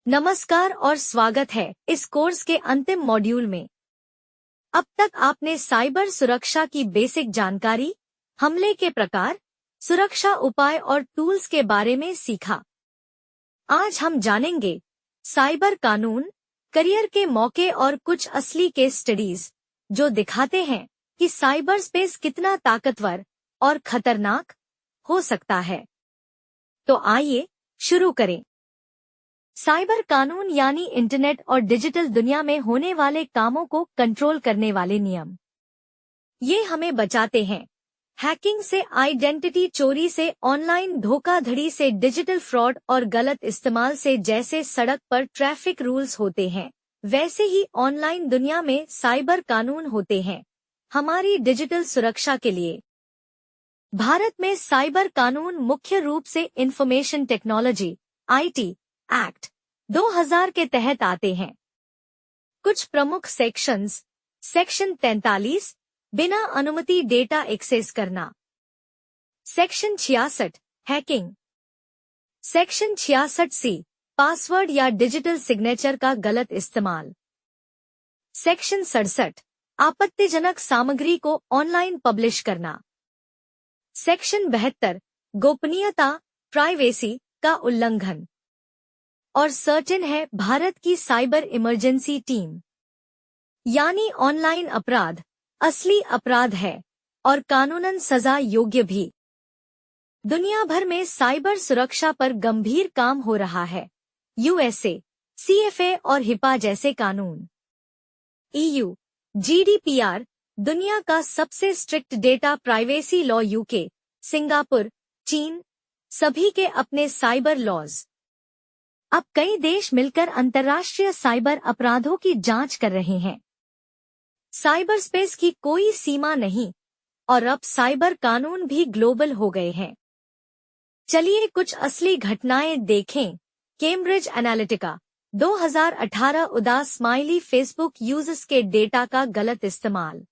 नमस्कार और स्वागत है इस कोर्स के अंतिम मॉड्यूल में। अब तक आपने साइबर सुरक्षा की बेसिक जानकारी, हमले के प्रकार, सुरक्षा उपाय और टूल्स के बारे में सीखा। आज हम जानेंगे साइबर कानून, करियर के मौके और कुछ असली केस स्टडीज जो दिखाते हैं कि साइबर स्पेस कितना ताकतवर और खतरनाक हो सकता है। तो आइए शुरू करें। साइबर कानून यानी इंटरनेट और डिजिटल दुनिया में होने वाले कामों को कंट्रोल करने वाले नियम। ये हमें बचाते हैं हैकिंग से, आइडेंटिटी चोरी से, ऑनलाइन धोखाधड़ी से, डिजिटल फ्रॉड और गलत इस्तेमाल से। जैसे सड़क पर ट्रैफिक रूल्स होते हैं, वैसे ही ऑनलाइन दुनिया में साइबर कानून होते हैं हमारी डिजिटल सुरक्षा के लिए। भारत में साइबर कानून मुख्य रूप से इंफॉर्मेशन टेक्नोलॉजी (IT) एक्ट 2000 के तहत आते हैं। कुछ प्रमुख सेक्शंस: सेक्शन 43 बिना अनुमति डेटा एक्सेस करना, section 66 hacking, section 66C password या डिजिटल सिग्नेचर का गलत इस्तेमाल, सेक्शन 67 आपत्तिजनक सामग्री को ऑनलाइन पब्लिश करना, सेक्शन 72 गोपनीयता प्राइवेसी का उल्लंघन। और सर्टेन है भारत की साइबर इमरजेंसी टीम, यानी ऑनलाइन अपराध असली अपराध है और कानूनन सजा योग्य भी। दुनिया भर में साइबर सुरक्षा पर गंभीर काम हो रहा है। USA, CFA और HIPAA जैसे कानून, EU, GDPR दुनिया का सबसे strict data privacy law, UK, Singapore, चीन सभी के अपने साइबर लॉज। अब कई देश मिलकर अंतर्राष्ट्रीय साइबर अपराधों की जांच कर रहे हैं। साइबर स्पेस की कोई सीमा नहीं और अब साइबर कानून भी ग्लोबल हो गए हैं। चलिए कुछ असली घटनाएं देखें। कैम्ब्रिज एनालिटिका 2018 उदास स्माइली, फेसबुक यूजर्स के डेटा का गलत इस्तेमाल।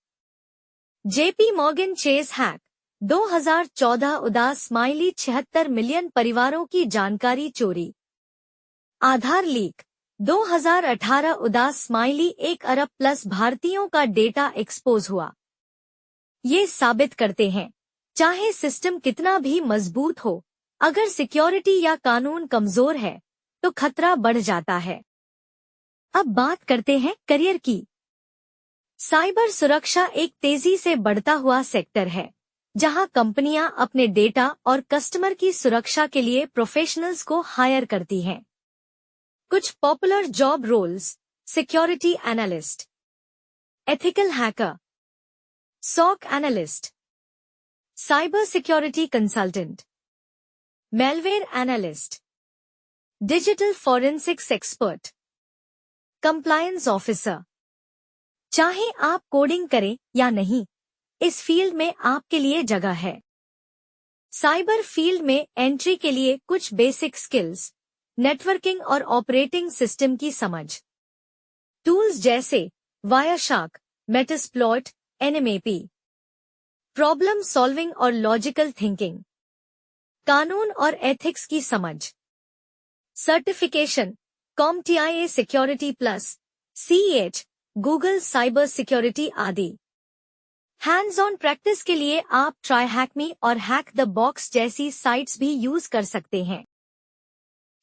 JP मॉर्गन चेस हैक 2014 उदास स्माइली, 76 मिलियन परिवारों की जानकारी चोरी। आधार लीक 2018 उदास स्माइली, 1 अरब प्लस भारतीयों का डेटा एक्सपोज हुआ। ये साबित करते हैं चाहे सिस्टम कितना भी मजबूत हो, अगर सिक्योरिटी या कानून कमजोर है तो खतरा बढ़ जाता है। अब बात करते हैं करियर की। साइबर सुरक्षा एक तेजी से बढ़ता हुआ सेक्टर है जहां कंपनियां अपने डेटा और कस्टमर की सुरक्षा के लिए प्रोफेशनल्स को हायर करती हैं। कुछ popular job roles: security analyst, ethical hacker, SOC analyst, cyber security consultant, malware analyst, digital forensics expert, compliance officer. चाहे आप कोडिंग करें या नहीं, इस फील्ड में आपके लिए जगह है। साइबर फील्ड में एंट्री के लिए कुछ बेसिक स्किल्स: नेटवर्किंग और ऑपरेटिंग सिस्टम की समझ, टूल्स जैसे Wireshark, Metasploit, NMAP, problem solving और लॉजिकल थिंकिंग, कानून और एथिक्स की समझ, certification CompTIA security plus, CEH, Google cyber security आदि। हैंड्स ऑन प्रैक्टिस के लिए आप TryHackMe और हैक द बॉक्स जैसी साइट्स भी यूज कर सकते हैं।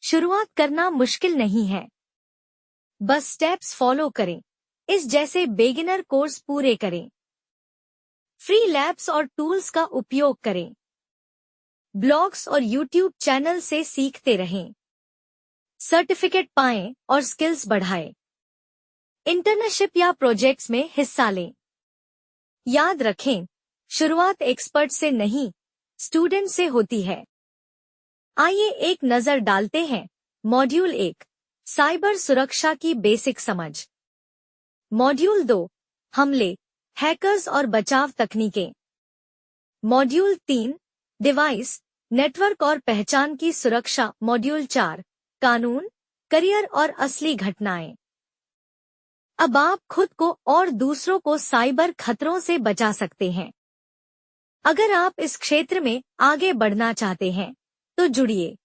शुरुआत करना मुश्किल नहीं है, बस स्टेप्स फॉलो करें। इस जैसे बेगिनर कोर्स पूरे करें, फ्री लैब्स और टूल्स का उपयोग करें, ब्लॉग्स और YouTube चैनल से सीखते रहें, सर्टिफिकेट पाएं और स्किल्स बढ़ाएं, इंटर्नशिप या प्रोजेक्ट्स में हिस्सा लें। याद रखें, शुरुआत एक्सपर्ट से नहीं, स्टूडेंट से होती है। आइए एक नजर डालते हैं। मॉड्यूल 1, साइबर सुरक्षा की बेसिक समझ। मॉड्यूल 2, हमले, हैकर्स और बचाव तकनीकें। मॉड्यूल 3, डिवाइस, नेटवर्क और पहचान की सुरक्षा। मॉड्यूल 4, कानून, करियर और असली घटनाएं। अब आप खुद को और दूसरों को साइबर खतरों से बचा सकते हैं। अगर आप इस क्षेत्र में आगे बढ़ना चाहते हैं तो जुड़िए।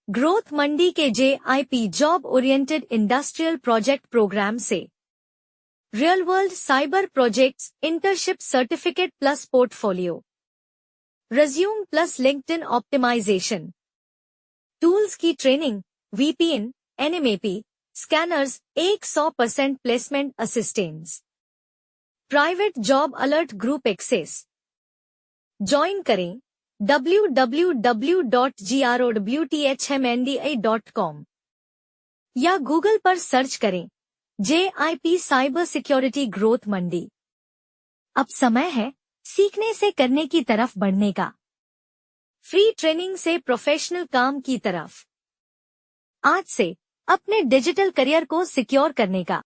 ग्रोथ मंडी के JIP job oriented industrial project programme से real world cyber projects, internship certificate plus portfolio, resume plus LinkedIn optimisation, tools की training, VPN, NMAP, scanners, 100% placement assistance, private job alert group access. Join करें www.growthmndi.com या Google पर search करें JIP cyber security growth Mandi. अब समय है सीखने से करने की तरफ बढ़ने का, फ्री ट्रेनिंग से प्रोफेशनल काम की तरफ। आज से अपने डिजिटल करियर को सिक्योर करने का